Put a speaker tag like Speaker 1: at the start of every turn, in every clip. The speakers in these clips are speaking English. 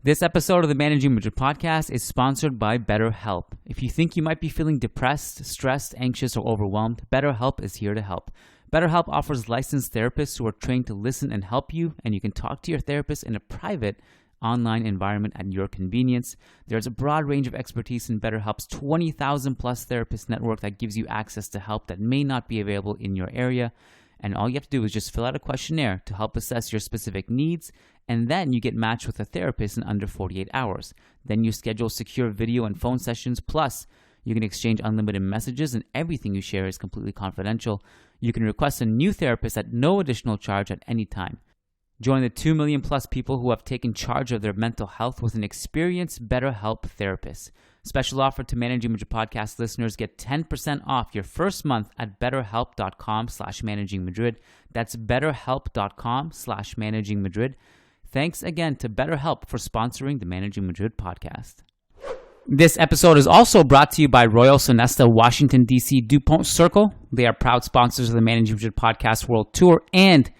Speaker 1: This episode of the Managing Madrid Podcast is sponsored by BetterHelp. If you think you might be feeling depressed, stressed, anxious, or overwhelmed, BetterHelp is here to help. BetterHelp offers licensed therapists who are trained to listen and help you, and you can talk to your therapist in a private online environment at your convenience. There's a broad range of expertise in BetterHelp's 20,000 plus therapist network that gives you access to help that may not be available in your area. And all you have to do is just fill out a questionnaire to help assess your specific needs, and then you get matched with a therapist in under 48 hours. Then you schedule secure video and phone sessions, plus you can exchange unlimited messages, and everything you share is completely confidential. You can request a new therapist at no additional charge at any time. Join the 2 million plus people who have taken charge of their mental health with an experienced BetterHelp therapist. Special offer to Managing Madrid Podcast listeners. Get 10% off your first month at betterhelp.com/managingmadrid. That's betterhelp.com/managingmadrid. Thanks again to BetterHelp for sponsoring the Managing Madrid Podcast. This episode is also brought to you by Royal Sonesta Washington DC DuPont Circle. They are proud sponsors of the Managing Madrid Podcast World Tour, and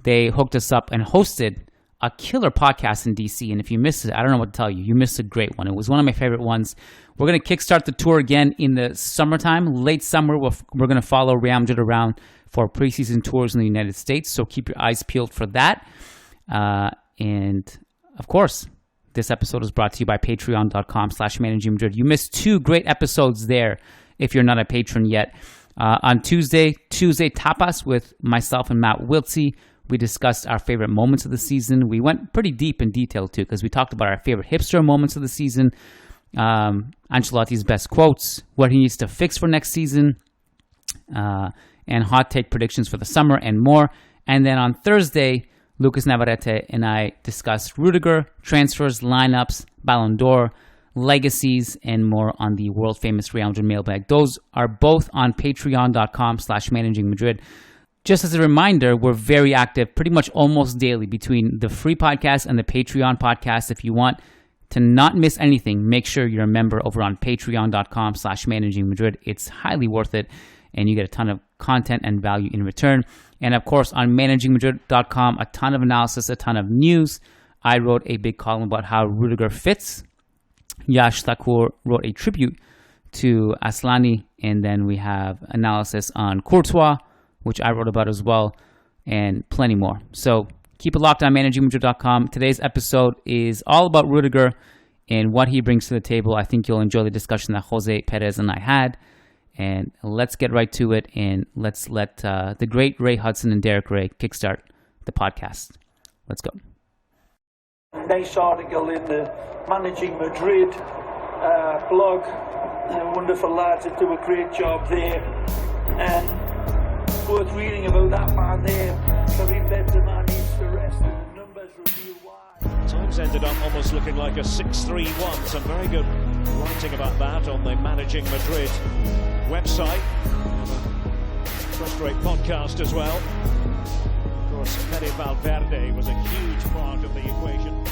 Speaker 1: they hooked us up and hosted a killer podcast in DC. And if you missed it, I don't know what to tell you. You missed a great one. It was one of my favorite ones. We're going to kickstart the tour again in the summertime. Late summer, we're going to follow Real Madrid around for preseason tours in the United States. So keep your eyes peeled for that. And of course, this episode is brought to you by patreon.com/managingmadrid. You missed 2 great episodes there if you're not a patron yet. On Tuesday Tapas with myself and Matt Wiltsey. We discussed our favorite moments of the season. We went pretty deep in detail, too, because we talked about our favorite hipster moments of the season, Ancelotti's best quotes, what he needs to fix for next season, and hot take predictions for the summer, and more. And then on Thursday, Lucas Navarrete and I discussed Rudiger, transfers, lineups, Ballon d'Or, legacies, and more on the world-famous Real Madrid mailbag. Those are both on patreon.com/managingmadrid. Just as a reminder, we're very active pretty much almost daily between the free podcast and the Patreon podcast. If you want to not miss anything, make sure you're a member over on patreon.com/managingmadrid. It's highly worth it, and you get a ton of content and value in return. And of course, on managingmadrid.com, a ton of analysis, a ton of news. I wrote a big column about how Rudiger fits. Yash Thakur wrote a tribute to Aslani, and then we have analysis on Courtois, which I wrote about as well, and plenty more. So keep it locked on managingmadrid.com. Today's episode is all about Rudiger and what he brings to the table. I think you'll enjoy the discussion that Jose, Perez, and I had. And let's get right to it, and let's let the great Ray Hudson and Derek Ray kickstart the podcast. Let's go.
Speaker 2: Nice article in the Managing Madrid blog. Wonderful lads that do a great job there. And worth reading about that man there. Karim Benzema needs to rest, and the numbers reveal why.
Speaker 3: Times ended up almost looking like a 6-3-1. Some very good writing about that on the Managing Madrid website. First rate podcast as well. Of course, Fede Valverde was a huge part of the equation.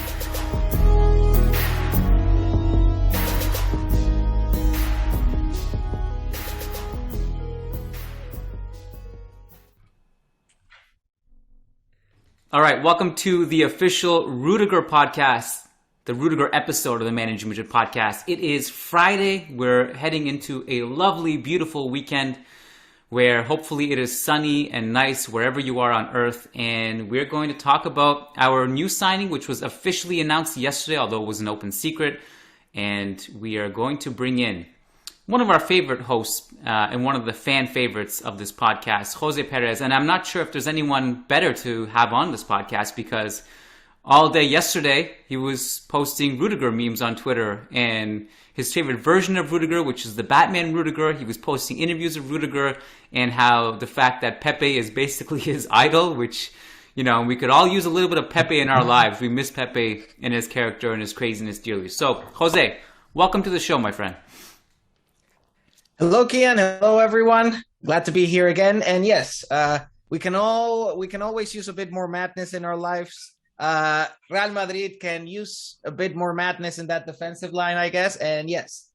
Speaker 1: All right, welcome to the official Rudiger podcast, the Rudiger episode of the Managing Madrid Podcast. It is Friday. We're heading into a lovely, beautiful weekend where hopefully it is sunny and nice wherever you are on earth. And we're going to talk about our new signing, which was officially announced yesterday, although it was an open secret. And we are going to bring in one of our favorite hosts and one of the fan favorites of this podcast, Jose Perez. And I'm not sure if there's anyone better to have on this podcast because all day yesterday he was posting Rudiger memes on Twitter and his favorite version of Rudiger, which is the Batman Rudiger. He was posting interviews of Rudiger and how the fact that Pepe is basically his idol, which, you know, we could all use a little bit of Pepe in our lives. We miss Pepe and his character and his craziness dearly. So, Jose, welcome to the show, my friend.
Speaker 4: Hello, Kiyan. Hello, everyone. Glad to be here again. And yes, we can always use a bit more madness in our lives. Real Madrid can use a bit more madness in that defensive line, I guess. And yes,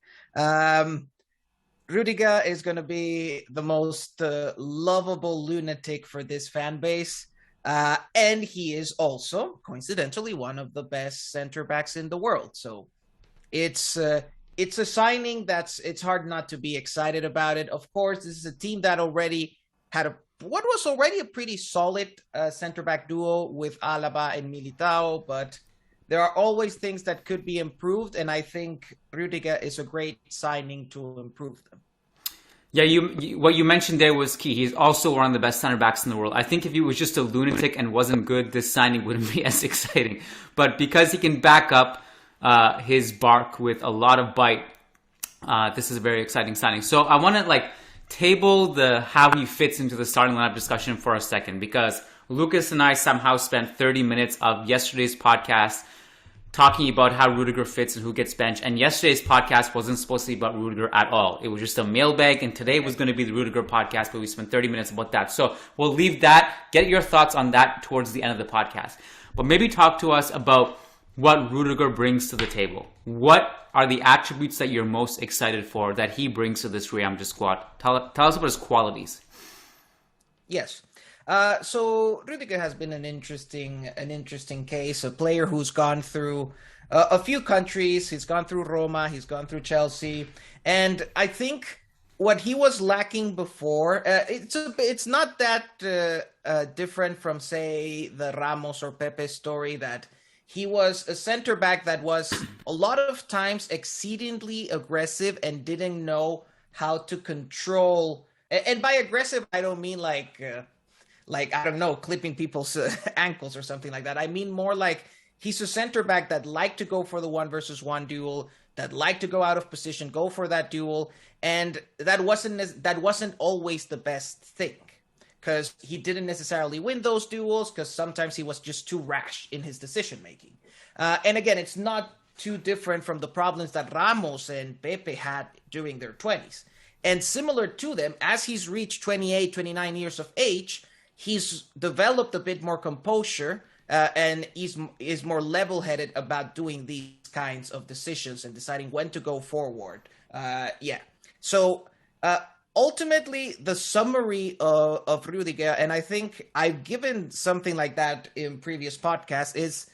Speaker 4: Rudiger is going to be the most lovable lunatic for this fan base. And he is also, coincidentally, one of the best center backs in the world. So it's a signing it's hard not to be excited about it. Of course, this is a team that already had what was already a pretty solid center back duo with Alaba and Militao, but there are always things that could be improved, and I think Rudiger is a great signing to improve them.
Speaker 1: Yeah, what you mentioned there was key. He's also one of the best center backs in the world. I think if he was just a lunatic and wasn't good, this signing wouldn't be as exciting. But because he can back up his bark with a lot of bite, this is a very exciting signing. So I want to table how he fits into the starting lineup discussion for a second, because Lucas and I somehow spent 30 minutes of yesterday's podcast talking about how Rudiger fits and who gets benched. And yesterday's podcast wasn't supposed to be about Rudiger at all. It was just a mailbag, and today was going to be the Rudiger podcast, but we spent 30 minutes about that. So we'll leave that. Get your thoughts on that towards the end of the podcast. But maybe talk to us about what Rudiger brings to the table. What are the attributes that you're most excited for that he brings to this Real Madrid squad? Tell us about his qualities.
Speaker 4: Yes. So Rudiger has been an interesting case, a player who's gone through a few countries. He's gone through Roma, he's gone through Chelsea, and I think what he was lacking before, it's not that different from, say, the Ramos or Pepe story, that he was a center back that was a lot of times exceedingly aggressive and didn't know how to control. And by aggressive, I don't mean like I don't know, clipping people's ankles or something like that. I mean more like he's a center back that liked to go for the 1-versus-1 duel, that liked to go out of position, go for that duel, and that wasn't always the best thing, because he didn't necessarily win those duels, because sometimes he was just too rash in his decision making. And again, it's not too different from the problems that Ramos and Pepe had during their 20s. And similar to them, as he's reached 28, 29 years of age, he's developed a bit more composure, and is more level-headed about doing these kinds of decisions and deciding when to go forward. So ultimately, the summary of Rudiger, and I think I've given something like that in previous podcasts, is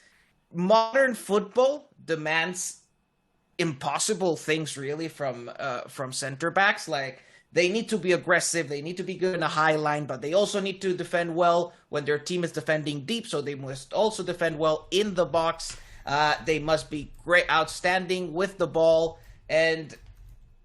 Speaker 4: modern football demands impossible things really from center backs. Like, they need to be aggressive, they need to be good in a high line, but they also need to defend well when their team is defending deep, so they must also defend well in the box. They must be great, outstanding with the ball. And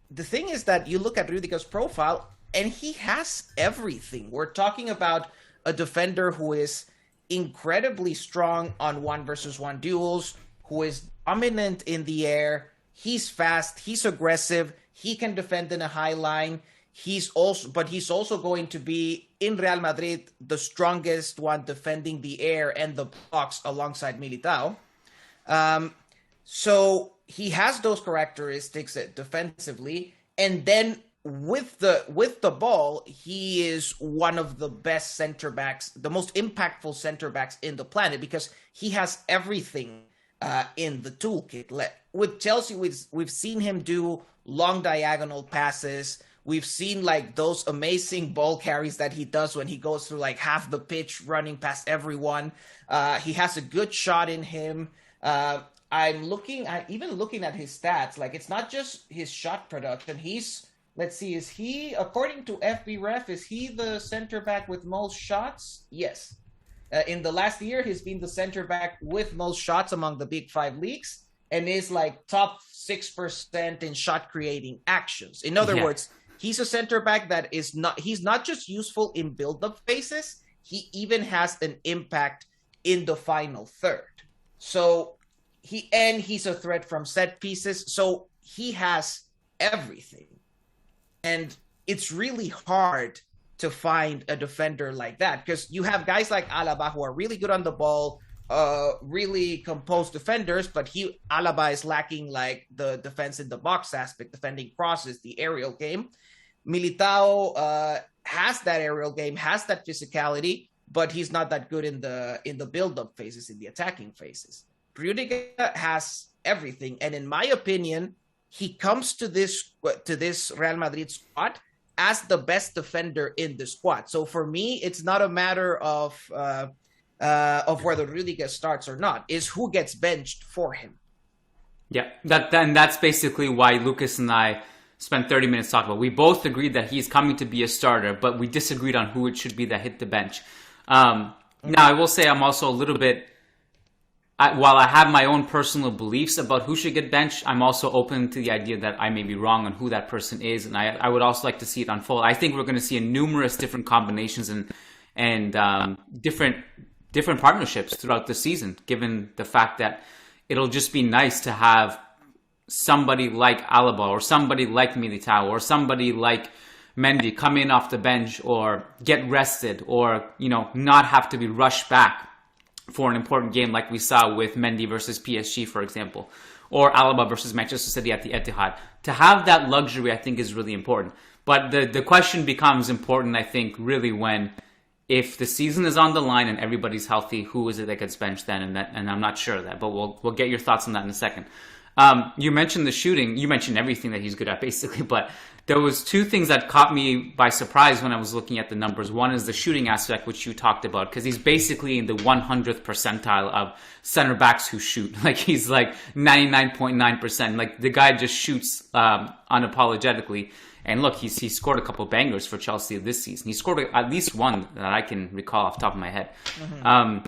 Speaker 4: the thing is that you look at Rudiger's profile, and he has everything. We're talking about a defender who is incredibly strong on 1-versus-1 duels, who is dominant in the air. He's fast, he's aggressive, he can defend in a high line. He's also going to be, in Real Madrid, the strongest one defending the air and the box alongside Militao. So he has those characteristics defensively, and then with the ball, he is one of the best center backs, the most impactful center backs in the planet, because he has everything in the toolkit. With Chelsea, we've seen him do long diagonal passes. We've seen those amazing ball carries that he does when he goes through half the pitch running past everyone. He has a good shot in him. I'm looking at his stats. It's not just his shot production. Let's see, is he, according to FBref, is he the center back with most shots? Yes. In the last year, he's been the center back with most shots among the big 5 leagues, and is top 6% in shot creating actions. In other words, he's a center back that he's not just useful in build-up phases, he even has an impact in the final third. So he's a threat from set pieces, so he has everything. And it's really hard to find a defender like that, because you have guys like Alaba who are really good on the ball, really composed defenders, but Alaba is lacking the defense in the box aspect, defending crosses, the aerial game. Militao has that aerial game, has that physicality, but he's not that good in the build-up phases, in the attacking phases. Rudiger has everything, and in my opinion, he comes to this Real Madrid squad as the best defender in the squad. So for me, it's not a matter of of whether Rudiger starts or not is who gets benched for him.
Speaker 1: Yeah, that's basically why Lucas and I spent 30 minutes talking about. We both agreed that he's coming to be a starter, but we disagreed on who it should be that hit the bench. Now, I will say I'm also a little bit, while I have my own personal beliefs about who should get benched, I'm also open to the idea that I may be wrong on who that person is, and I would also like to see it unfold. I think we're going to see numerous different combinations and different partnerships throughout the season, given the fact that it'll just be nice to have somebody like Alaba or somebody like Militao or somebody like Mendy come in off the bench or get rested or, not have to be rushed back for an important game like we saw with Mendy versus PSG, for example, or Alaba versus Manchester City at the Etihad. To have that luxury, I think, is really important. But the question becomes important, I think, really when if the season is on the line and everybody's healthy, who is it that gets benched then? And I'm not sure of that, but we'll get your thoughts on that in a second. You mentioned the shooting. You mentioned everything that he's good at, basically. But there was two things that caught me by surprise when I was looking at the numbers. One is the shooting aspect, which you talked about, because he's basically in the 100th percentile of center backs who shoot. Like, he's like 99.9%. Like, the guy just shoots unapologetically. And look, he scored a couple bangers for Chelsea this season. He scored at least one that I can recall off the top of my head. Mm-hmm.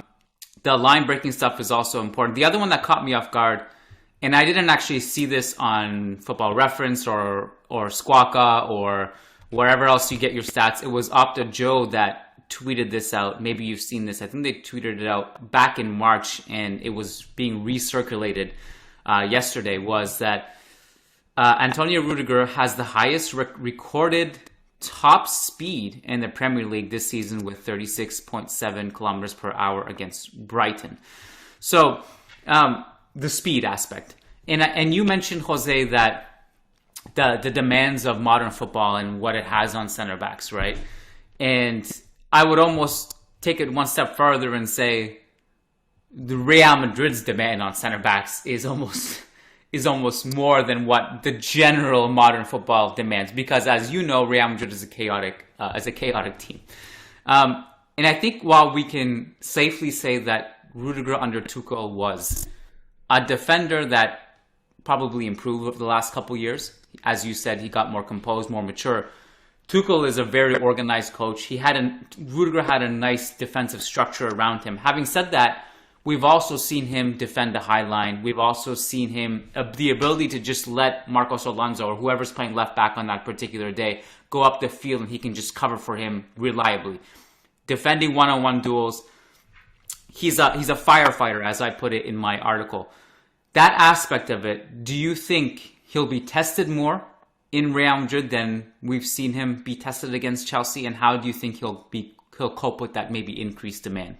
Speaker 1: The line-breaking stuff is also important. The other one that caught me off guard, and I didn't actually see this on Football Reference or Squawka or wherever else you get your stats. It was Opta Joe that tweeted this out. Maybe you've seen this. I think they tweeted it out back in March, and it was being recirculated yesterday, was that Antonio Rudiger has the highest recorded top speed in the Premier League this season with 36.7 kilometers per hour against Brighton. So the speed aspect. And you mentioned, Jose, that the demands of modern football and what it has on center backs, right? And I would almost take it one step further and say the Real Madrid's demand on center backs is almost more than what the general modern football demands, because as you know, Real Madrid is a chaotic team. And I think while we can safely say that Rudiger under Tuchel was a defender that probably improved over the last couple years, as you said, he got more composed, more mature. Tuchel is a very organized coach. Rudiger had a nice defensive structure around him. Having said that, we've also seen him defend the high line. We've also seen him, the ability to just let Marcos Alonso or whoever's playing left back on that particular day go up the field and he can just cover for him reliably. Defending one-on-one duels. He's a firefighter, as I put it in my article. That aspect of it, do you think he'll be tested more in Real Madrid than we've seen him be tested against Chelsea? And how do you think he'll cope with that maybe increased demand?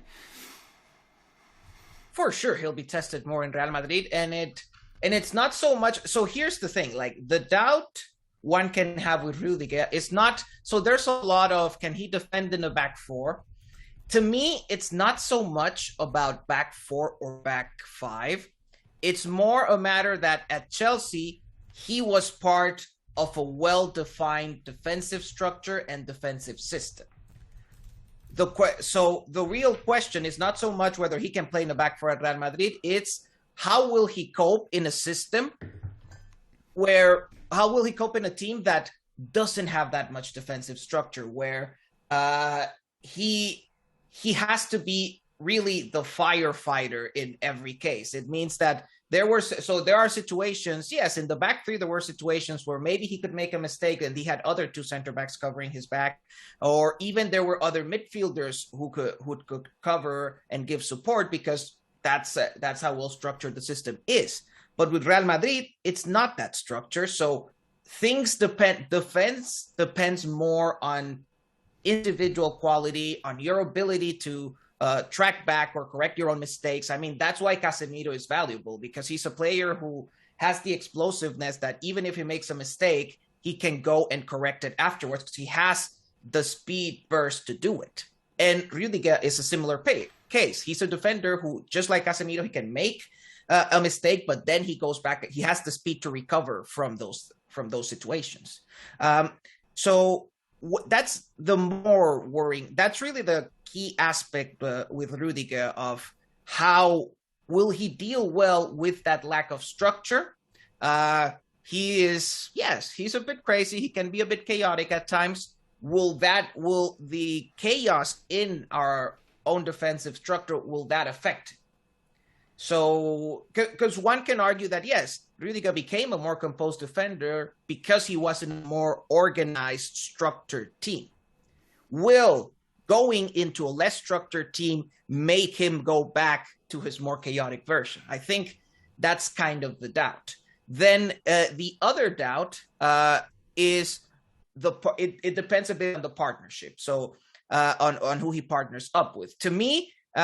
Speaker 4: For sure, he'll be tested more in Real Madrid, and it's not so much. So here's the thing: like, the doubt one can have with Rudiger is not. So there's a lot of, can he defend in a back four? To me, it's not so much about back four or back five. It's more a matter that at Chelsea, he was part of a well-defined defensive structure and defensive system. So the real question is not so much whether he can play in the back four at Real Madrid. It's how will he cope in a system how will he cope in a team that doesn't have that much defensive structure, where he has to be really the firefighter in every case. It means that there are situations, yes, in the back three, there were situations where maybe he could make a mistake and he had other two center backs covering his back, or even there were other midfielders who could cover and give support, because that's how well structured the system is. But with Real Madrid, it's not that structure. So defense depends more on individual quality, on your ability to track back or correct your own mistakes. I mean, that's why Casemiro is valuable, because he's a player who has the explosiveness that even if he makes a mistake, he can go and correct it afterwards, because he has the speed burst to do it. And Rudiger is a similar case. He's a defender who, just like Casemiro, he can make a mistake, but then he goes back. He has the speed to recover from those situations. So that's the more worrying. That's really the key aspect with Rudiger of how will he deal well with that lack of structure. He's a bit crazy. He can be a bit chaotic at times. Will the chaos in our own defensive structure, will that affect? So, because one can argue that, yes, Rudiger became a more composed defender because he was in a more organized, structured team. Will going into a less structured team make him go back to his more chaotic version? I think that's kind of the doubt. Then the other doubt is it depends a bit on the partnership. So on who he partners up with. To me, we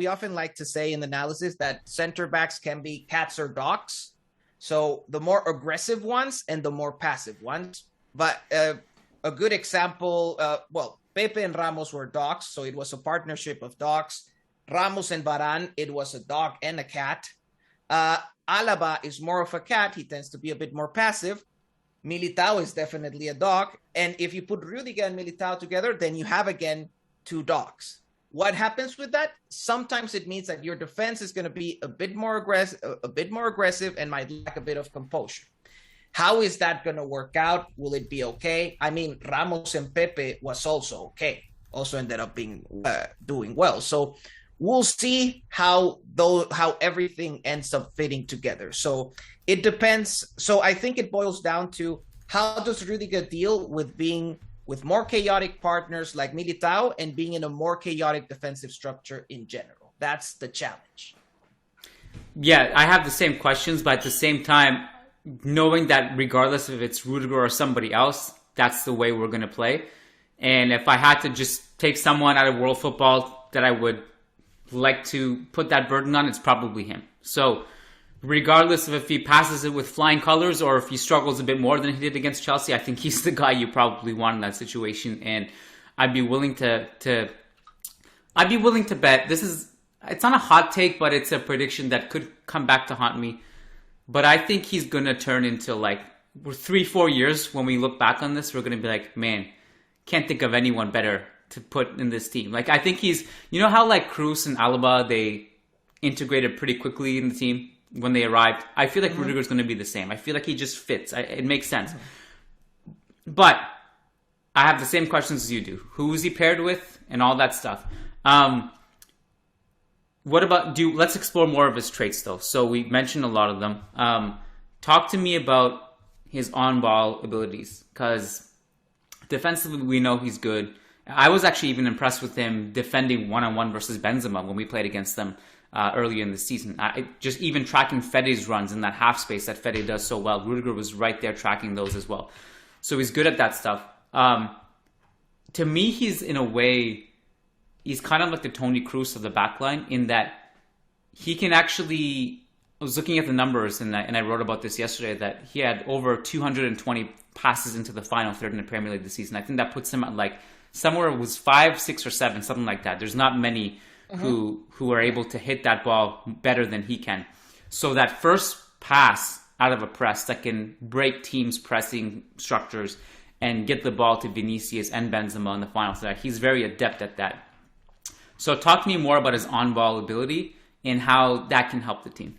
Speaker 4: often like to say in analysis that center backs can be cats or dogs. So the more aggressive ones and the more passive ones. But a good example, Pepe and Ramos were dogs, so it was a partnership of dogs. Ramos and Varane, it was a dog and a cat. Alaba is more of a cat. He tends to be a bit more passive. Militao is definitely a dog. And if you put Rudiger and Militao together, then you have, again, two dogs. What happens with that? Sometimes it means that your defense is going to be a bit more aggressive and might lack a bit of composure. How is that going to work out? Will it be okay? I mean, Ramos and Pepe was also okay. Also ended up being doing well. So we'll see how everything ends up fitting together. So it depends. So I think it boils down to, how does Rudiger deal with being with more chaotic partners like Militao and being in a more chaotic defensive structure in general? That's the challenge.
Speaker 1: Yeah, I have the same questions, but at the same time, knowing that regardless if it's Rudiger or somebody else, that's the way we're going to play. And if I had to just take someone out of world football that I would like to put that burden on, it's probably him. So regardless of if he passes it with flying colors or if he struggles a bit more than he did against Chelsea, I think he's the guy you probably want in that situation. And I'd be willing to bet. It's not a hot take, but it's a prediction that could come back to haunt me. But I think he's going to turn into, like, 3-4 years when we look back on this, we're going to be like, man, can't think of anyone better to put in this team. Like, I think he's, you know how like Kroos and Alaba, they integrated pretty quickly in the team when they arrived? I feel like Rudiger's going to be the same. I feel like he just fits. It makes sense. But I have the same questions as you do. Who is he paired with and all that stuff. What about, let's explore more of his traits though. So we mentioned a lot of them. Talk to me about his on-ball abilities, because defensively we know he's good. I was actually even impressed with him defending one-on-one versus Benzema when we played against them earlier in the season. Just even tracking Fede's runs in that half space that Fede does so well. Rudiger was right there tracking those as well. So he's good at that stuff. To me, he's in a way, he's kind of like the Toni Kroos of the backline in that he can actually, I was looking at the numbers and I wrote about this yesterday, that he had over 220 passes into the final third in the Premier League this season. I think that puts him at like somewhere it was 5, 6, or 7, something like that. There's not many who are able to hit that ball better than he can. So that first pass out of a press that can break teams' pressing structures and get the ball to Vinicius and Benzema in the final third, he's very adept at that. So talk to me more about his on-ball ability and how that can help the team.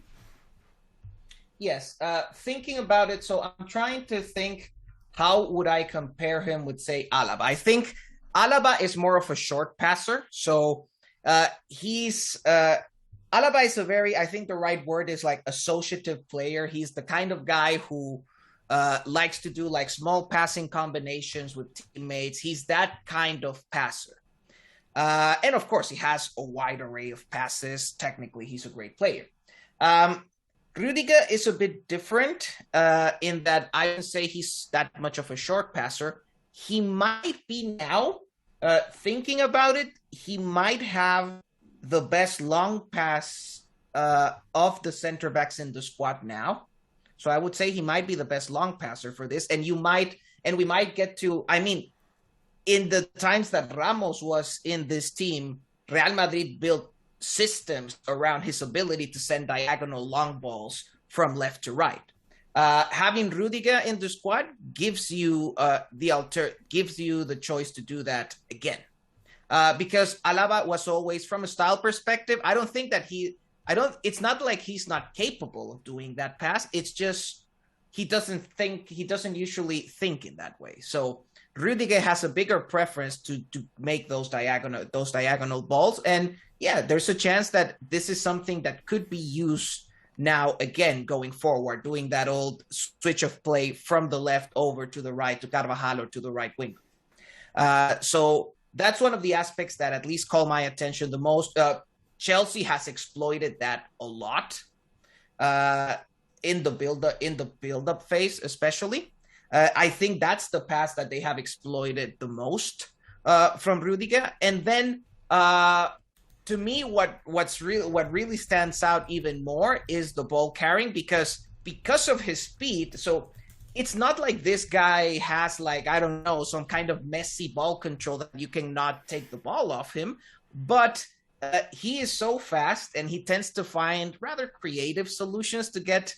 Speaker 4: Yes, thinking about it, so I'm trying to think, how would I compare him with, say, Alaba? I think Alaba is more of a short passer. So Alaba is I think the right word is like associative player. He's the kind of guy who likes to do like small passing combinations with teammates. He's that kind of passer. And of course, he has a wide array of passes. Technically, he's a great player. Rudiger is a bit different in that I wouldn't say he's that much of a short passer. He might be now, thinking about it, he might have the best long pass of the center backs in the squad now. So I would say he might be the best long passer for this. And we might get to, I mean, in the times that Ramos was in this team, Real Madrid built systems around his ability to send diagonal long balls from left to right. Having Rudiger in the squad gives you the choice to do that again. Because Alaba was always, from a style perspective, it's not like he's not capable of doing that pass. It's just he doesn't usually think in that way. So Rudiger has a bigger preference to make those diagonal balls. And yeah, there's a chance that this is something that could be used now again going forward, doing that old switch of play from the left over to the right to Carvajal or to the right wing. So that's one of the aspects that at least call my attention the most. Chelsea has exploited that a lot in the build-up phase, especially. I think that's the pass that they have exploited the most from Rudiger. And then, to me, what really stands out even more is the ball carrying because of his speed. So it's not like this guy has, like, I don't know, some kind of messy ball control that you cannot take the ball off him. But he is so fast, and he tends to find rather creative solutions to get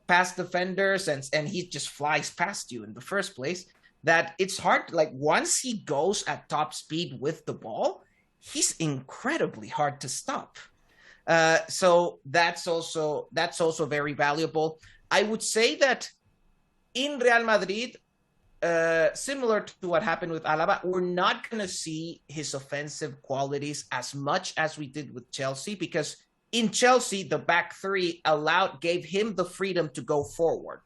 Speaker 4: past defenders, and he just flies past you in the first place, that it's hard. Like, once he goes at top speed with the ball, he's incredibly hard to stop. So that's also very valuable. I would say that in Real Madrid, similar to what happened with Alaba, we're not going to see his offensive qualities as much as we did with Chelsea, because in Chelsea, the back three gave him the freedom to go forward.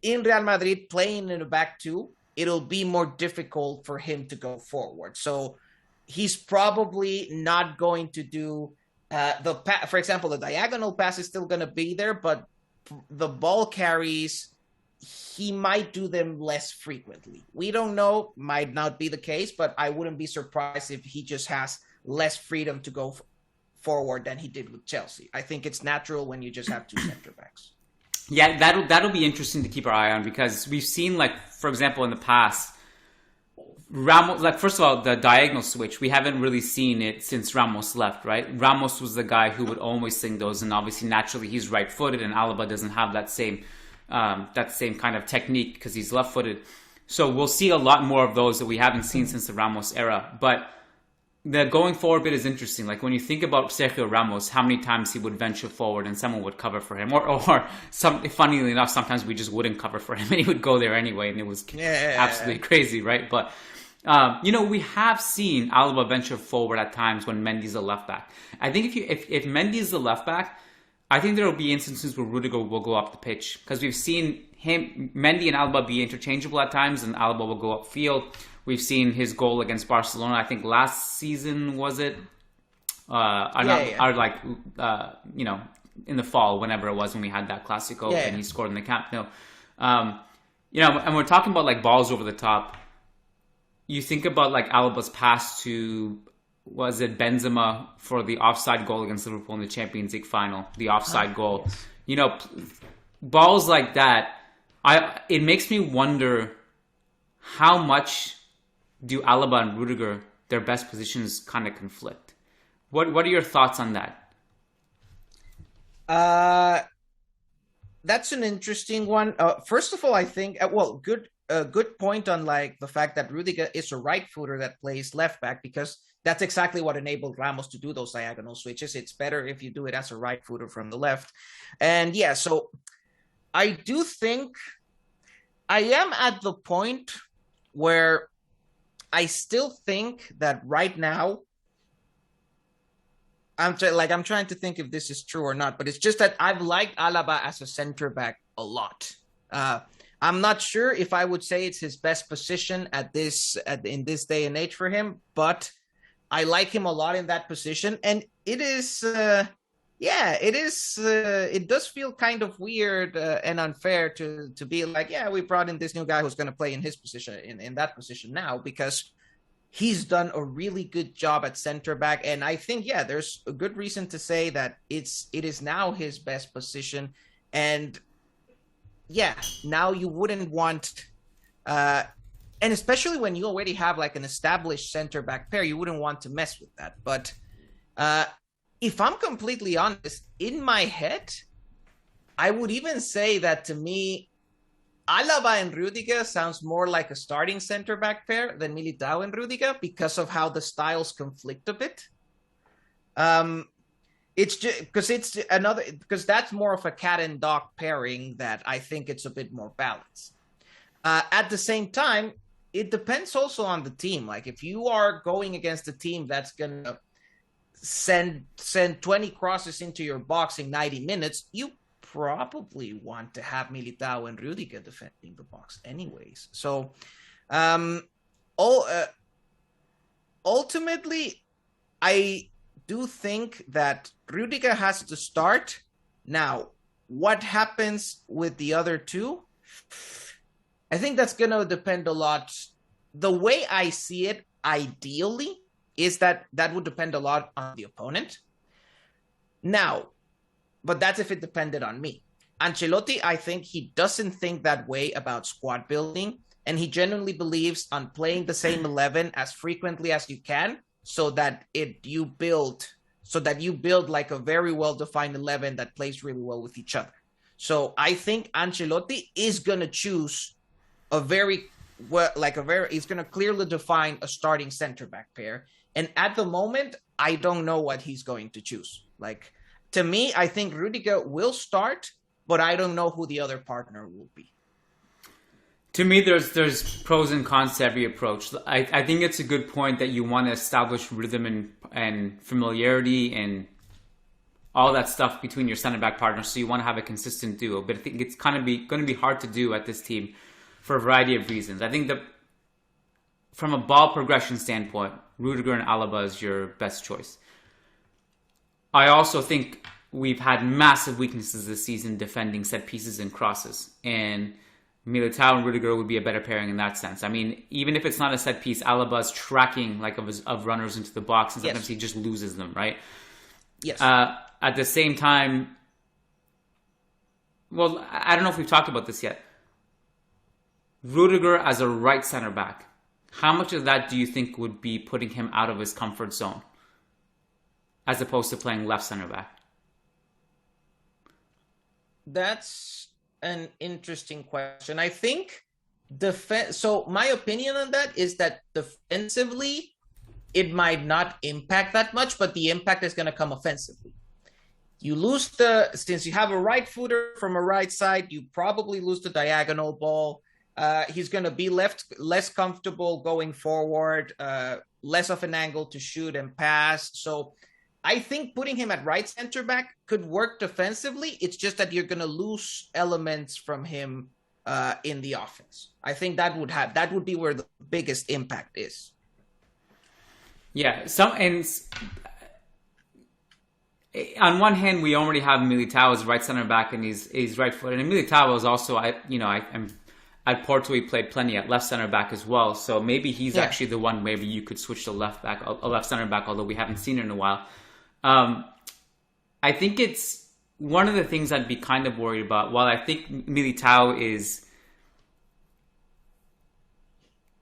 Speaker 4: In Real Madrid, playing in the back two, it'll be more difficult for him to go forward. So he's probably not going to do for example, the diagonal pass is still going to be there, but the ball carries, he might do them less frequently. We don't know, might not be the case, but I wouldn't be surprised if he just has less freedom to go forward than he did with Chelsea. I think it's natural when you just have two center backs.
Speaker 1: Yeah, that'll be interesting to keep our eye on, because we've seen, like, for example, in the past, Ramos, like, first of all, the diagonal switch, we haven't really seen it since Ramos left, right? Ramos was the guy who would always sing those, and obviously, naturally, he's right-footed, and Alaba doesn't have that same kind of technique because he's left-footed. So we'll see a lot more of those that we haven't seen since the Ramos era. But the going forward bit is interesting. Like, when you think about Sergio Ramos, how many times he would venture forward and someone would cover for him, or funnily enough, sometimes we just wouldn't cover for him and he would go there anyway, and it was absolutely crazy, right? But we have seen Alaba venture forward at times when Mendy's a left back. I think if Mendy's the left back, I think there will be instances where Rudiger will go up the pitch, because we've seen Mendy and Alaba be interchangeable at times, and Alaba will go upfield. We've seen his goal against Barcelona, I think last season, was it? In the fall, whenever it was, when we had that Clásico and he scored in the Camp Nou. And we're talking about, like, balls over the top. You think about, like, Alaba's pass to, was it Benzema for the offside goal against Liverpool in the Champions League final, the offside goal. Yes. Balls like that, it makes me wonder how much do Alaba and Rudiger, their best positions, kind of conflict. What are your thoughts on that?
Speaker 4: That's an interesting one. First of all, I think, good point on, like, the fact that Rudiger is a right footer that plays left back, because that's exactly what enabled Ramos to do those diagonal switches. It's better if you do it as a right footer from the left. And yeah, so I do think I am at the point where I still think that right now, I'm trying to think if this is true or not, but it's just that I've liked Alaba as a center back a lot. I'm not sure if I would say it's his best position in this day and age for him, but I like him a lot in that position. And it is, it does feel kind of weird and unfair to be like, yeah, we brought in this new guy who's going to play in his position, in that position now, because he's done a really good job at center back. And I think, there's a good reason to say that it is now his best position. And now you wouldn't want, and especially when you already have, like, an established center back pair, you wouldn't want to mess with that. But if I'm completely honest, in my head, I would even say that to me, Alaba and Rudiger sounds more like a starting center back pair than Militao and Rudiger because of how the styles conflict a bit. It's just because that's more of a cat and dog pairing that I think it's a bit more balanced. At the same time, it depends also on the team. Like if you are going against a team that's gonna send 20 crosses into your box in 90 minutes, you probably want to have Militao and Rudiger defending the box anyways. So ultimately, I do think that Rudiger has to start. Now, what happens with the other two? I think that's going to depend a lot. The way I see it, ideally, is that would depend a lot on the opponent. Now, but that's if it depended on me. Ancelotti, I think he doesn't think that way about squad building, and he genuinely believes on playing the same 11 as frequently as you can, so that you build like a very well-defined 11 that plays really well with each other. So I think Ancelotti is gonna choose he's gonna clearly define a starting center back pair, and at the moment, I don't know what he's going to choose. Like, to me, I think Rudiger will start, but I don't know who the other partner will be.
Speaker 1: To me, there's pros and cons to every approach. I think it's a good point that you want to establish rhythm and familiarity and all that stuff between your center back partners. So you want to have a consistent duo. But I think it's going to be hard to do at this team for a variety of reasons. I think that from a ball progression standpoint, Rudiger and Alaba is your best choice. I also think we've had massive weaknesses this season defending set pieces and crosses. And Militao and Rudiger would be a better pairing in that sense. I mean, even if it's not a set piece, Alaba's tracking of runners into the box, and sometimes he just loses them, right?
Speaker 4: Yes.
Speaker 1: At the same time, well, I don't know if we've talked about this yet. Rudiger as a right center back, how much of that do you think would be putting him out of his comfort zone as opposed to playing left center back?
Speaker 4: That's an interesting question. I think so my opinion on that is that defensively it might not impact that much, but the impact is going to come offensively. You lose since you have a right footer from a right side, you probably lose the diagonal ball. He's going to be less comfortable going forward, less of an angle to shoot and pass. So I think putting him at right center back could work defensively. It's just that you're going to lose elements from him in the offense. I think that would be where the biggest impact is.
Speaker 1: Yeah, on one hand, we already have Militao as right center back, and he's right footed. And Militao is also, at Porto, he played plenty at left center back as well. So maybe he's actually the one. Maybe you could switch to a left center back, although we haven't seen it in a while. I think it's one of the things I'd be kind of worried about. While I think Militao is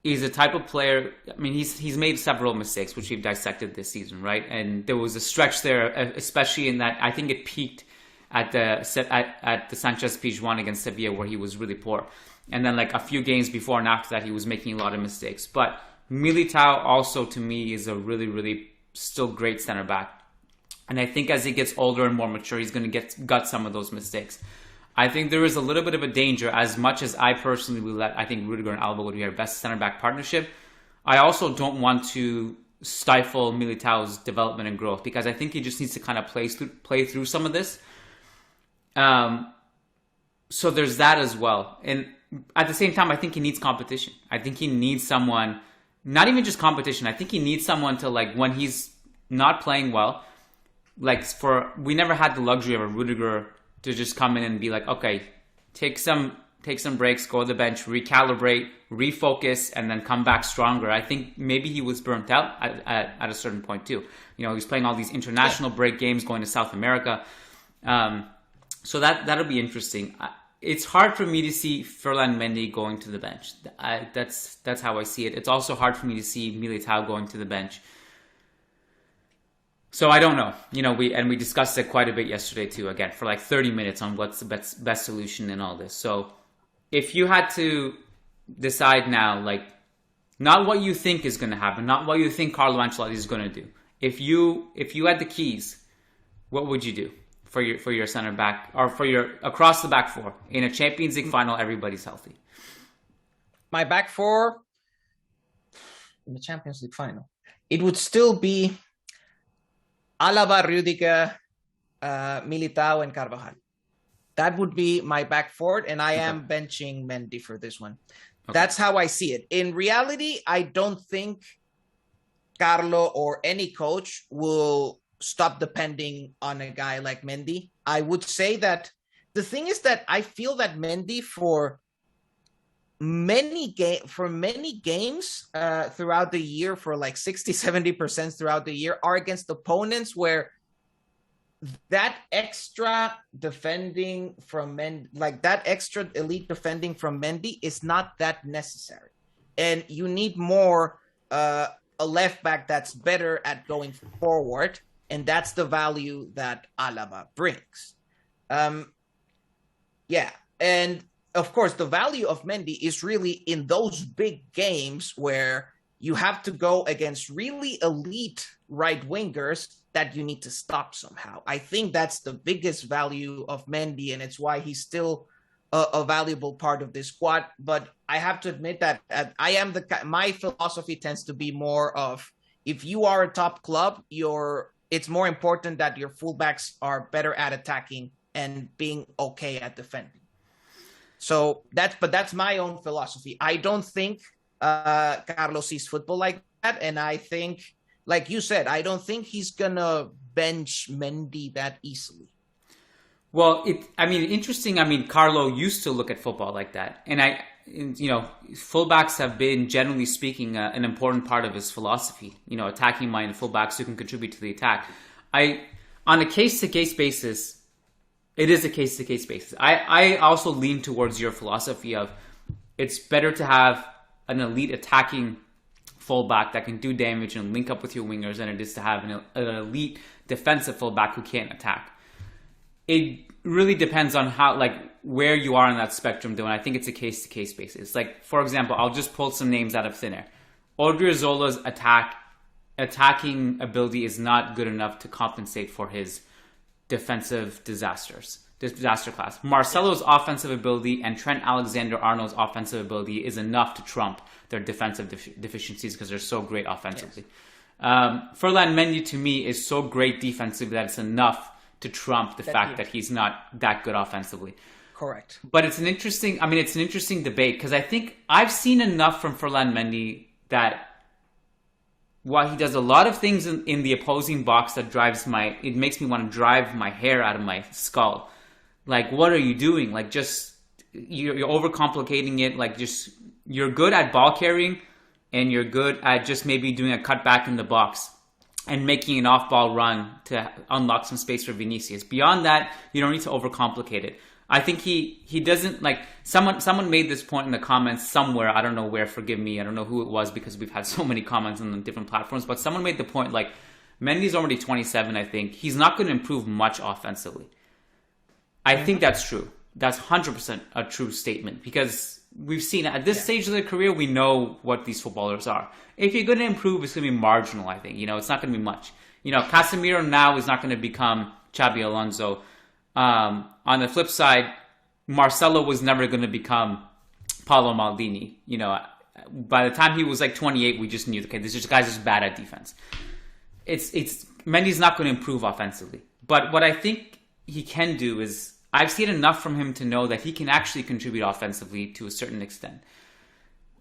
Speaker 1: a type of player. I mean, he's made several mistakes, which we've dissected this season, right? And there was a stretch there, especially in that I think it peaked at the Sanchez Pizjuan against Sevilla, where he was really poor. And then like a few games before and after that, he was making a lot of mistakes. But Militao also, to me, is a really, really still great center back. And I think as he gets older and more mature, he's going to gut some of those mistakes. I think there is a little bit of a danger, as much as I personally I think Rudiger and Alaba would be our best center back partnership. I also don't want to stifle Militao's development and growth, because I think he just needs to kind of play through some of this. So there's that as well. And at the same time, I think he needs competition. I think he needs someone, not even just competition. I think he needs someone to, like, when he's not playing well, we never had the luxury of a Rudiger to just come in and be like, okay, take some breaks, go to the bench, recalibrate, refocus, and then come back stronger. I think maybe he was burnt out at a certain point too. You know, he's playing all these international break games, going to South America. So that'll be interesting. It's hard for me to see Ferland Mendy going to the bench. That's how I see it. It's also hard for me to see Militao going to the bench. So I don't know. We discussed it quite a bit yesterday too, again, for like 30 minutes on what's the best solution in all this. So if you had to decide now, like, not what you think is going to happen, not what you think Carlo Ancelotti is going to do. If you had the keys, what would you do for your center back or for your across the back four in a Champions League final? Everybody's healthy.
Speaker 4: My back four in the Champions League final, it would still be Alaba, Rudiger, Militao, and Carvajal. That would be my back four, and I am benching Mendy for this one. Okay. That's how I see it. In reality, I don't think Carlo or any coach will stop depending on a guy like Mendy. I would say that the thing is that I feel that Mendy for many games throughout the year, for like 60-70% throughout the year, are against opponents where that extra defending from Mendy, like that extra elite defending from Mendy, is not that necessary. And you need more a left back that's better at going forward, and that's the value that Alaba brings. And of course, the value of Mendy is really in those big games where you have to go against really elite right wingers that you need to stop somehow. I think that's the biggest value of Mendy, and it's why he's still a valuable part of this squad. But I have to admit that my philosophy tends to be more of, if you are a top club, it's more important that your fullbacks are better at attacking and being okay at defending. So that's my own philosophy. I don't think Carlos sees football like that, and I think, like you said, I don't think he's gonna bench Mendy that easily.
Speaker 1: Well, interesting. Carlo used to look at football like that, and fullbacks have been, generally speaking, an important part of his philosophy. Attacking-minded fullbacks who can contribute to the attack. On a case-to-case basis, it is a case-to-case basis. I also lean towards your philosophy of it's better to have an elite attacking fullback that can do damage and link up with your wingers than it is to have an elite defensive fullback who can't attack. It really depends on where you are on that spectrum, though, and I think it's a case-to-case basis. Like, for example, I'll just pull some names out of thin air. Odriozola's attacking ability is not good enough to compensate for his defensive disaster class. Marcelo's offensive ability and Trent Alexander-Arnold's offensive ability is enough to trump their defensive deficiencies because they're so great offensively. Yes. Ferland Mendy, to me, is so great defensively that it's enough to trump the fact that he's not that good offensively.
Speaker 4: Correct.
Speaker 1: But it's an interesting debate, because I think I've seen enough from Ferland Mendy that while he does a lot of things in the opposing box that it makes me want to drive my hair out of my skull. Like, what are you doing? Like, just, you're overcomplicating it. Like, just, you're good at ball carrying, and you're good at just maybe doing a cutback in the box and making an off-ball run to unlock some space for Vinicius. Beyond that, you don't need to overcomplicate it. I think he doesn't, like, someone made this point in the comments somewhere, I don't know where, forgive me, I don't know who it was because we've had so many comments on the different platforms, but someone made the point, like, Mendy's already 27, I think. He's not going to improve much offensively. I think that's true. That's 100% a true statement, because we've seen at this stage of their career, we know what these footballers are. If you're going to improve, it's going to be marginal, I think. It's not going to be much. Casemiro now is not going to become Xabi Alonso. On the flip side, Marcelo was never going to become Paolo Maldini. By the time he was like 28, we just knew, okay, this guy's just bad at defense. Mendy's not going to improve offensively. But what I think he can do is, I've seen enough from him to know that he can actually contribute offensively to a certain extent.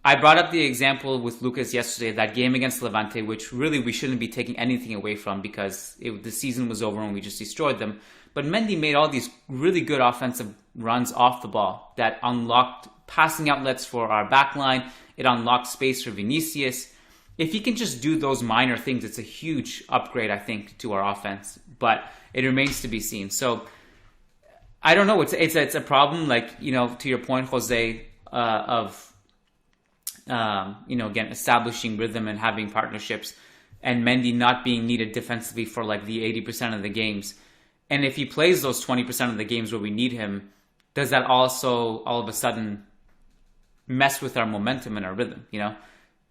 Speaker 1: I brought up the example with Lucas yesterday, that game against Levante, which really we shouldn't be taking anything away from because the season was over and we just destroyed them. But Mendy made all these really good offensive runs off the ball that unlocked passing outlets for our backline. It unlocked space for Vinicius. If he can just do those minor things, it's a huge upgrade, I think, to our offense. But it remains to be seen. So I don't know. It's a problem, like, to your point, Jose, again, establishing rhythm and having partnerships. and Mendy not being needed defensively for like the 80% of the games. And if he plays those 20% of the games where we need him, does that also all of a sudden mess with our momentum and our rhythm?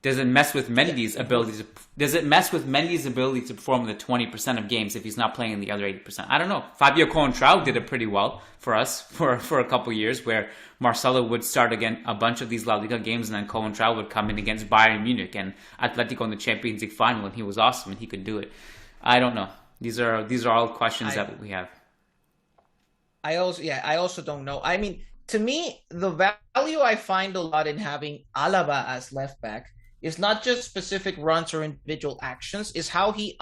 Speaker 1: Does it mess with Mendy's ability to? Does it mess with Mendy's ability to perform the 20% of games if he's not playing in the other 80%? I don't know. Fabio Coentrao did it pretty well for us for a couple years, where Marcelo would start again a bunch of these La Liga games, and then Coentrao would come in against Bayern Munich and Atletico in the Champions League final, and he was awesome and he could do it. I don't know. These are all questions that we have.
Speaker 4: I also don't know. I mean, to me, the value I find a lot in having Alaba as left back is not just specific runs or individual actions, is how his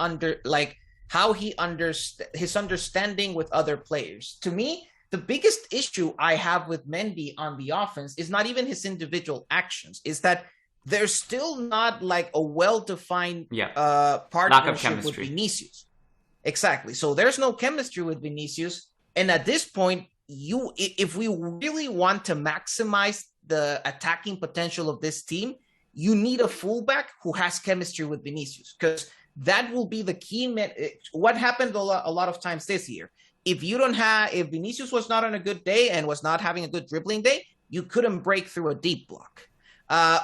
Speaker 4: understanding with other players. To me, the biggest issue I have with Mendy on the offense is not even his individual actions, is that there's still not like a well-defined partnership with Vinicius. Exactly. So there's no chemistry with Vinicius. And at this point, if we really want to maximize the attacking potential of this team, you need a fullback who has chemistry with Vinicius, because that will be the key. What happened a lot of times this year, if Vinicius was not on a good day and was not having a good dribbling day, you couldn't break through a deep block. And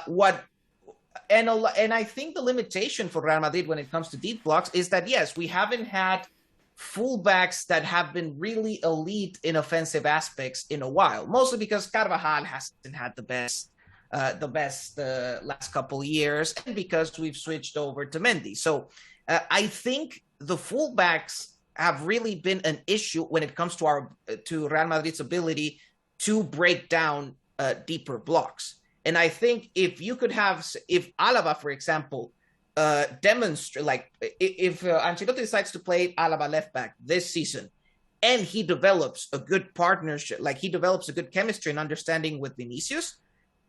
Speaker 4: I think the limitation for Real Madrid when it comes to deep blocks is that, yes, we haven't had fullbacks that have been really elite in offensive aspects in a while, mostly because Carvajal hasn't had the best last couple of years, and because we've switched over to Mendy. So I think the fullbacks have really been an issue when it comes to Real Madrid's ability to break down deeper blocks. And I think if Alaba, for example, demonstrate, like if Ancelotti decides to play Alaba left back this season, and he develops a good partnership, like he develops a good chemistry and understanding with Vinicius,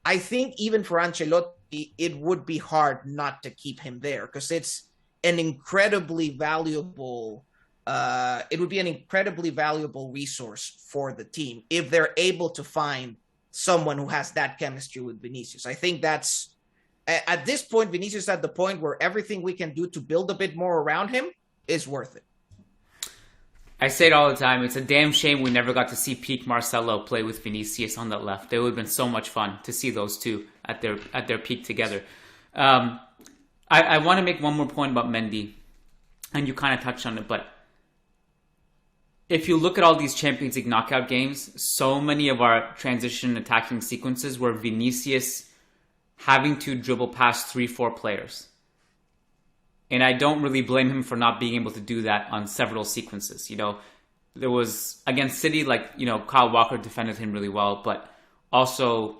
Speaker 4: I think even for Ancelotti, it would be hard not to keep him there, because it's an incredibly valuable. It would be an incredibly valuable resource for the team if they're able to find someone who has that chemistry with Vinicius. I think that's at this point, Vinicius is at the point where everything we can do to build a bit more around him is worth it.
Speaker 1: I say it all the time. It's a damn shame we never got to see peak Marcelo play with Vinicius on that left. It would have been so much fun to see those two at their peak together. I want to make one more point about Mendy, and you kind of touched on it, but if you look at all these Champions League knockout games, so many of our transition attacking sequences were Vinicius having to dribble past 3-4 players. And I don't really blame him for not being able to do that on several sequences. There was, against City, Kyle Walker defended him really well, but also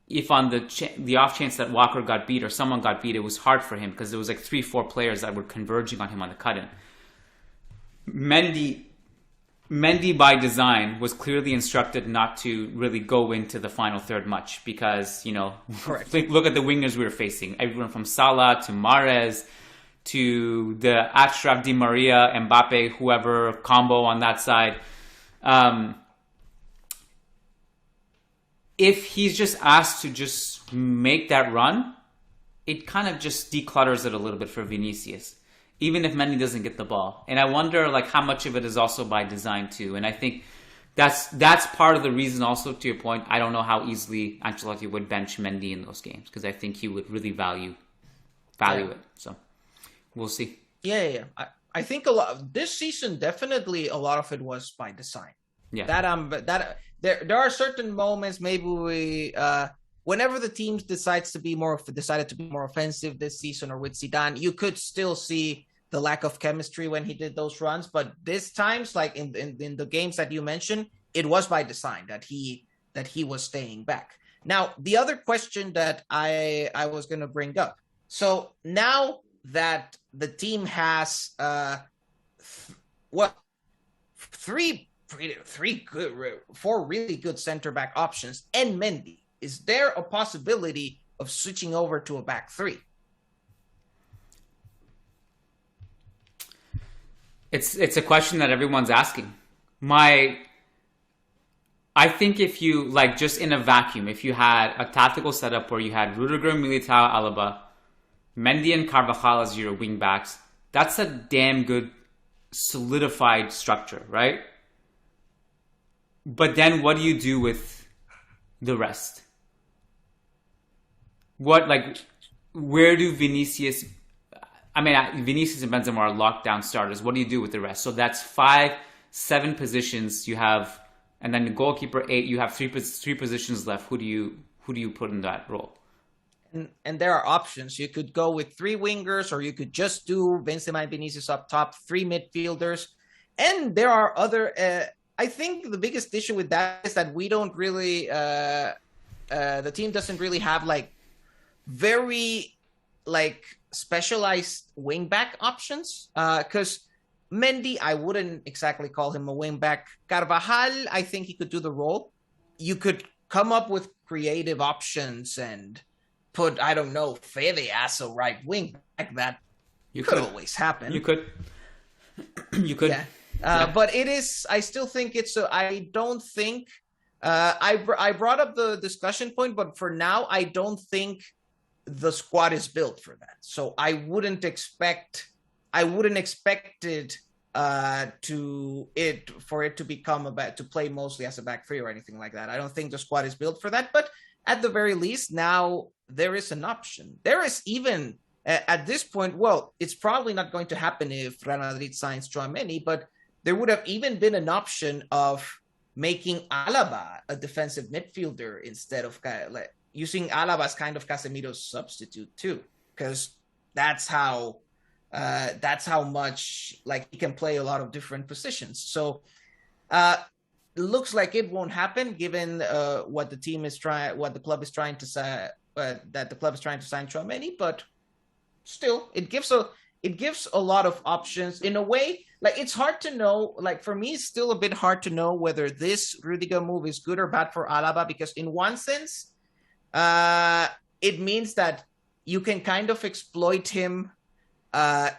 Speaker 1: if on the off chance that Walker got beat or someone got beat, it was hard for him because there was 3-4 players that were converging on him on the cut-in. Mendy, by design, was clearly instructed not to really go into the final third much because, look at the wingers we were facing. Everyone from Salah to Mahrez to the Achraf Di Maria, Mbappe, whoever combo on that side. If he's just asked to just make that run, it kind of just declutters it a little bit for Vinicius, even if Mendy doesn't get the ball. And I wonder how much of it is also by design too. And I think that's part of the reason also, to your point. I don't know how easily Ancelotti would bench Mendy in those games because I think he would really value it. So we'll see. Yeah.
Speaker 4: I think this season, definitely a lot of it was by design.
Speaker 1: Yeah.
Speaker 4: There are certain moments, maybe whenever the team decided to be more offensive this season, or with Zidane, you could still see the lack of chemistry when he did those runs. But this times, like in the games that you mentioned, it was by design that he was staying back. Now, the other question that I was going to bring up. So now that the team has four really good center back options and Mendy, is there a possibility of switching over to a back three?
Speaker 1: It's a question that everyone's asking. I think if you, just in a vacuum, if you had a tactical setup where you had Rudiger, Militao, Alaba, Mendy and Carvajal as your wing backs. That's a damn good solidified structure, right? But then what do you do with the rest? Where do Vinicius... Vinicius and Benzema are lockdown starters. What do you do with the rest? So that's 7 positions you have, and then the goalkeeper 8. You have three positions left. Who do you put in that role?
Speaker 4: And there are options. You could go with 3 wingers, or you could just do Benzema and Vinicius up top, 3 midfielders. And there are other... I think the biggest issue with that is that we don't really... the team doesn't really have very specialized wing-back options. Because Mendy, I wouldn't exactly call him a wing-back. Carvajal, I think he could do the role. You could come up with creative options and put, I don't know, Fede as a right wing back. That could always happen.
Speaker 1: You could.
Speaker 4: Yeah. But it is, I still think I don't think, I brought up the discussion point, but for now, I don't think the squad is built for that. So I wouldn't expect it for it to become to play mostly as a back 3 or anything like that. I don't think the squad is built for that, but at the very least, now there is an option. There is even at this point, well, it's probably not going to happen if Real Madrid signs Tchouaméni, but there would have even been an option of making Alaba a defensive midfielder instead of using Alaba as kind of Casemiro's substitute too, because that's how much he can play a lot of different positions. So looks like it won't happen given what the club is trying to sign Tchouaméni, but still it gives a lot of options in a way. It's hard to know, for me, it's still a bit hard to know whether this Rudiger move is good or bad for Alaba, because in one sense, it means that you can kind of exploit him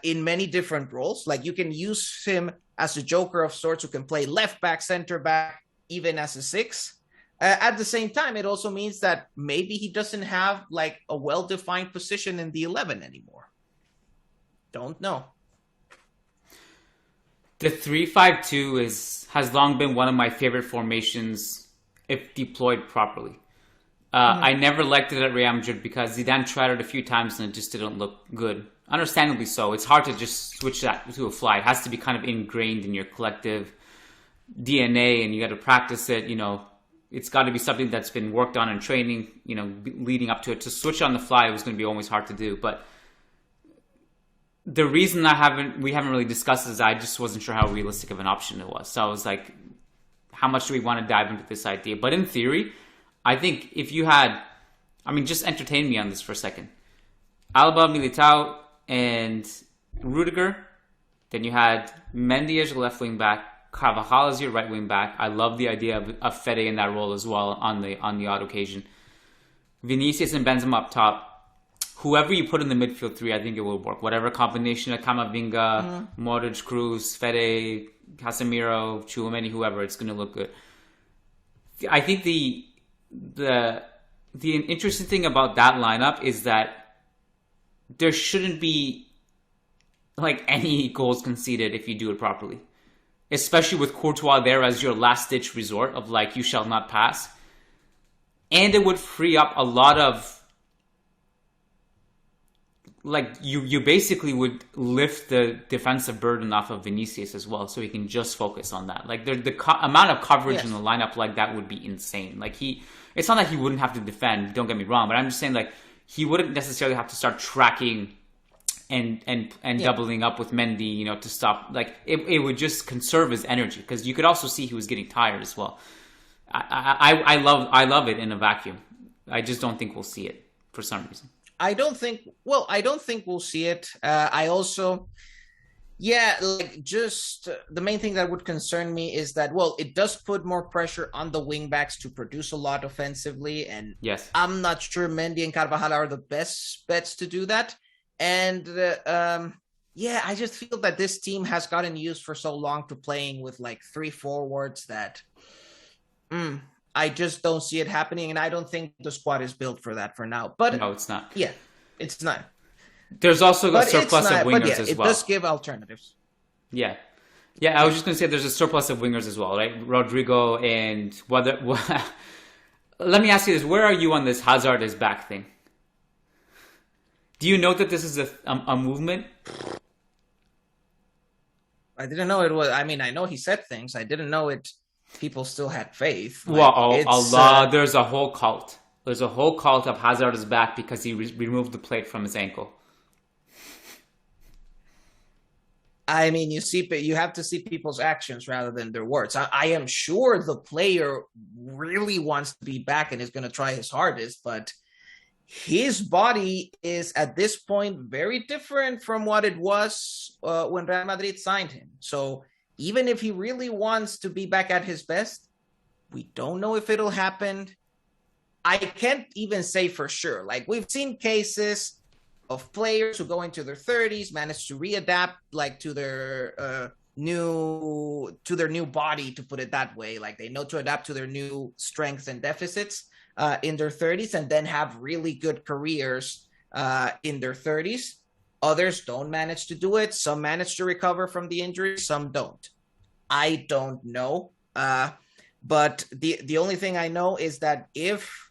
Speaker 4: in many different roles. You can use him as a joker of sorts who can play left back, center back, even as a 6. At the same time, it also means that maybe he doesn't have a well-defined position in the 11 anymore. Don't know.
Speaker 1: The 3-5-2 has long been one of my favorite formations if deployed properly. I never liked it at Real Madrid because Zidane tried it a few times and it just didn't look good. Understandably so. It's hard to just switch that to a fly. It has to be kind of ingrained in your collective DNA, and you got to practice it. It's got to be something that's been worked on in training, leading up to it. To switch on the fly, it was going to be always hard to do. But the reason we haven't really discussed is I just wasn't sure how realistic of an option it was. So I was like, how much do we want to dive into this idea? But in theory, I think if you had, just entertain me on this for a second. Alaba, Militao, and Rudiger. Then you had Mendy as your left wing back, Carvajal as your right wing back. I love the idea of Fede in that role as well on the odd occasion. Vinicius and Benzema up top. Whoever you put in the midfield 3, I think it will work. Whatever combination of Camavinga, Modric, Cruz, Fede, Casemiro, Tchouaméni, whoever, it's going to look good. I think the interesting thing about that lineup is that there shouldn't be any goals conceded if you do it properly, especially with Courtois there as your last ditch resort of you shall not pass, and it would free up a lot of you basically would lift the defensive burden off of Vinicius as well, so he can just focus on that. The amount of coverage in the lineup like that would be insane. It's not that he wouldn't have to defend, don't get me wrong, but I'm just saying he wouldn't necessarily have to start tracking and doubling up with Mendy, to stop. It would just conserve his energy, because you could also see he was getting tired as well. I love it in a vacuum. I just don't think we'll see it for some reason.
Speaker 4: I don't think we'll see it. I also, just the main thing that would concern me is that, it does put more pressure on the wingbacks to produce a lot offensively. And
Speaker 1: yes,
Speaker 4: I'm not sure Mendy and Carvajal are the best bets to do that. And I just feel that this team has gotten used for so long to playing with 3 forwards that I just don't see it happening, and I don't think the squad is built for that for now. But
Speaker 1: no, it's not.
Speaker 4: Yeah, it's not.
Speaker 1: There's also a
Speaker 4: But
Speaker 1: surplus
Speaker 4: it's not,
Speaker 1: of wingers
Speaker 4: but yeah,
Speaker 1: as
Speaker 4: it
Speaker 1: well.
Speaker 4: does give alternatives.
Speaker 1: Yeah. Yeah, I was just going to say there's a surplus of wingers as well, right? Rodrigo and whether... Let me ask you this. Where are you on this Hazard is back thing? Do you know that this is a movement?
Speaker 4: I didn't know it was. I mean, I know he said things. I didn't know it. People still had faith.
Speaker 1: Well, Allah, there's a whole cult. There's a whole cult of Hazard is back because he removed the plate from his ankle.
Speaker 4: I mean, you have to see people's actions rather than their words. I am sure the player really wants to be back and is going to try his hardest, but his body is at this point very different from what it was when Real Madrid signed him. So even if he really wants to be back at his best, we don't know if it'll happen. I can't even say for sure. Like, we've seen cases of players who go into their 30s, manage to readapt like to their new body, to put it that way. Like, they know to adapt to their new strengths and deficits in their 30s, and then have really good careers in their 30s. Others don't manage to do it. Some manage to recover from the injury, some don't. I don't know. But the only thing I know is that if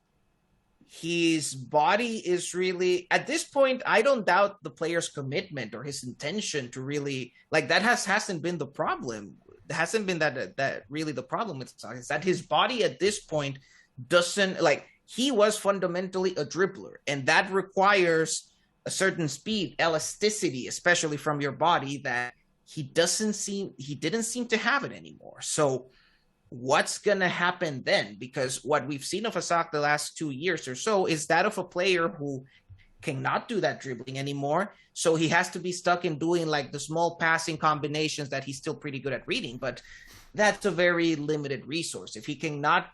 Speaker 4: his body is really, at this point, I don't doubt the player's commitment or his intention to really, like, that hasn't been the problem. It hasn't been that really the problem with Salah. It's that his body at this point doesn't, like, he was fundamentally a dribbler, and that requires a certain speed, elasticity, especially from your body, that he didn't seem to have it anymore. So what's going to happen then? Because what we've seen of Asak the last 2 years or so is that of a player who cannot do that dribbling anymore. So he has to be stuck in doing like the small passing combinations that he's still pretty good at reading, but that's a very limited resource. If he cannot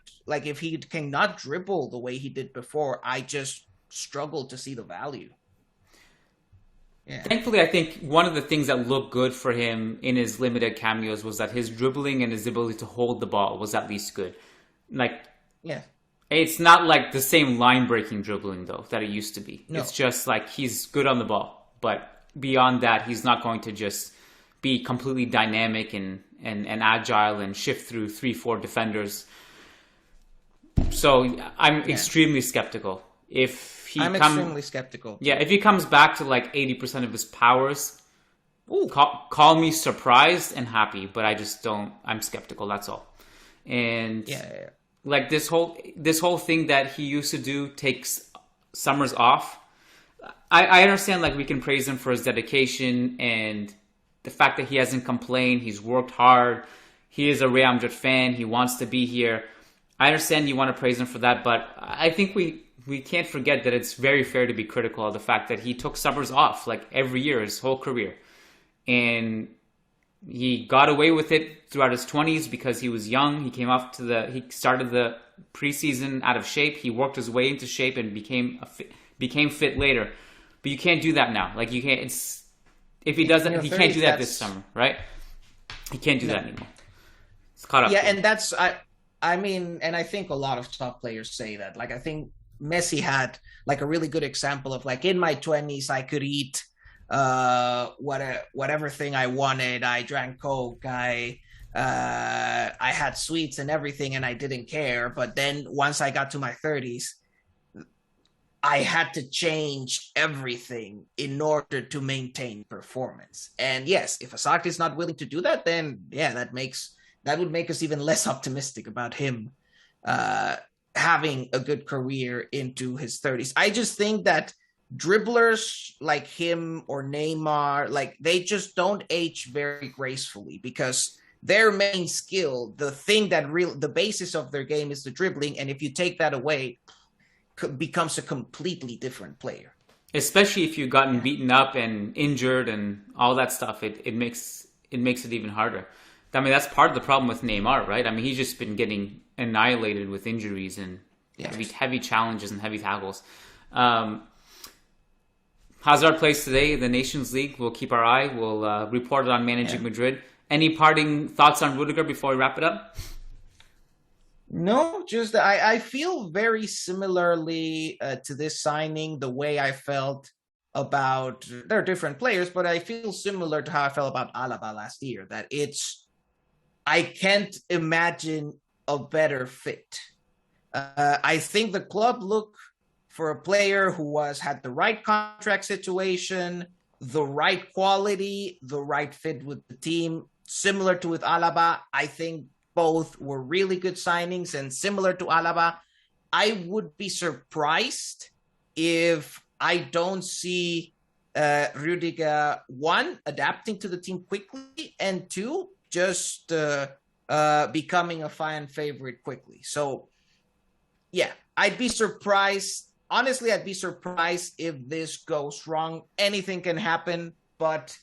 Speaker 4: dribble the way he did before, I just struggle to see the value. Yeah.
Speaker 1: Thankfully, I think one of the things that looked good for him in his limited cameos was that his dribbling and his ability to hold the ball was at least good. Like,
Speaker 4: yeah,
Speaker 1: it's not like the same line-breaking dribbling, though, that it used to be. No. It's just like he's good on the ball. But beyond that, he's not going to just be completely dynamic and agile and shift through 3-4 defenders. So I'm extremely skeptical. I'm extremely skeptical. Yeah, if he comes back to like 80% of his powers, call me surprised and happy, but I just don't. I'm skeptical. That's all. And like this whole thing that he used to do, takes summers off. I understand, like, we can praise him for his dedication and the fact that he hasn't complained. He's worked hard. He is a Real Madrid fan. He wants to be here. I understand you want to praise him for that, but I think we can't forget that it's very fair to be critical of the fact that he took summers off like every year his whole career. And he got away with it throughout his 20s because he was young. He started the preseason out of shape. He worked his way into shape and became fit later. But you can't do that now. Like, you can't. If he doesn't, he can't do that this summer, right? He can't do that anymore. It's caught up.
Speaker 4: Yeah, and that's I mean, and I think a lot of top players say that. Like, I think Messi had like a really good example of, like, in my 20s I could eat whatever thing I wanted. I drank Coke, I had sweets and everything, and I didn't care. But then once I got to my 30s, I had to change everything in order to maintain performance. And yes, if Asaki is not willing to do that, then that would make us even less optimistic about him having a good career into his 30s. I just think that dribblers like him or Neymar, like, they just don't age very gracefully, because their main skill, the basis of their game is the dribbling, and if you take that away, becomes a completely different player.
Speaker 1: Especially if you've gotten beaten up and injured and all that stuff, it makes it even harder. I mean, that's part of the problem with Neymar, right? I mean, he's just been getting annihilated with injuries and heavy challenges and heavy tackles. Hazard plays today in the Nations League. We'll keep our eye. We'll report it on Managing Madrid. Any parting thoughts on Rudiger before we wrap it up?
Speaker 4: No, just I feel very similarly to this signing the way I felt about, they're different players, but I feel similar to how I felt about Alaba last year, that I can't imagine a better fit. I think the club looked for a player who had the right contract situation, the right quality, the right fit with the team. Similar to with Alaba, I think both were really good signings, and similar to Alaba, I would be surprised if I don't see Rudiger, one, adapting to the team quickly, and two, just becoming a fan favorite quickly. So, yeah, I'd be surprised. Honestly, I'd be surprised if this goes wrong. Anything can happen, but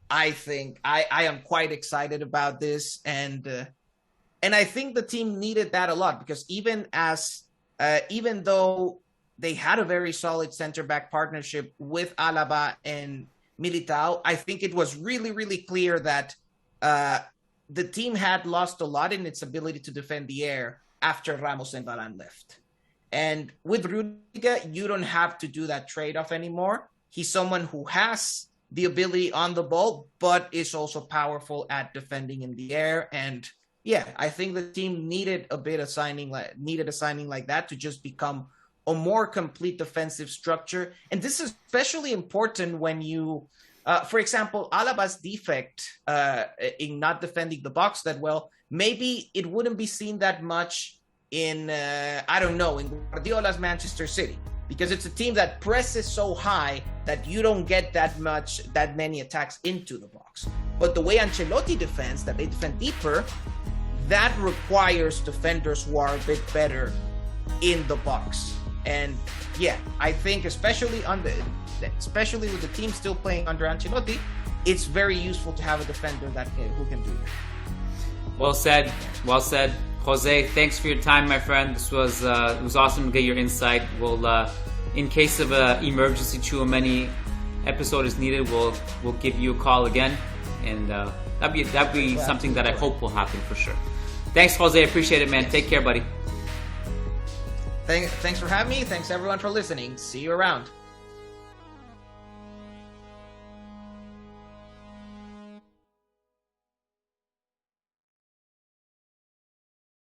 Speaker 4: I think I am quite excited about this, and I think the team needed that a lot, because even though they had a very solid center-back partnership with Alaba and Militao, I think it was really, really clear that the team had lost a lot in its ability to defend the air after Ramos and Varane left. And with Rudiger, you don't have to do that trade-off anymore. He's someone who has the ability on the ball, but is also powerful at defending in the air. And yeah, I think the team needed a signing like that to just become a more complete defensive structure. And this is especially important when you, for example, Alaba's defect in not defending the box that well, maybe it wouldn't be seen that much in, in Guardiola's Manchester City, because it's a team that presses so high that you don't get that many attacks into the box. But the way Ancelotti defends, that they defend deeper, that requires defenders who are a bit better in the box. And yeah, I think especially with the team still playing under Ancelotti, it's very useful to have a defender who can do that.
Speaker 1: Well said. Jose, thanks for your time, my friend. This was it was awesome to get your insight. We'll, in case of an emergency Tchouaméni episode is needed, we'll give you a call again, and that'd be something that I hope will happen for sure. Thanks, Jose. I appreciate it, man. Take care, buddy.
Speaker 4: Thanks for having me. Thanks everyone for listening. See you around.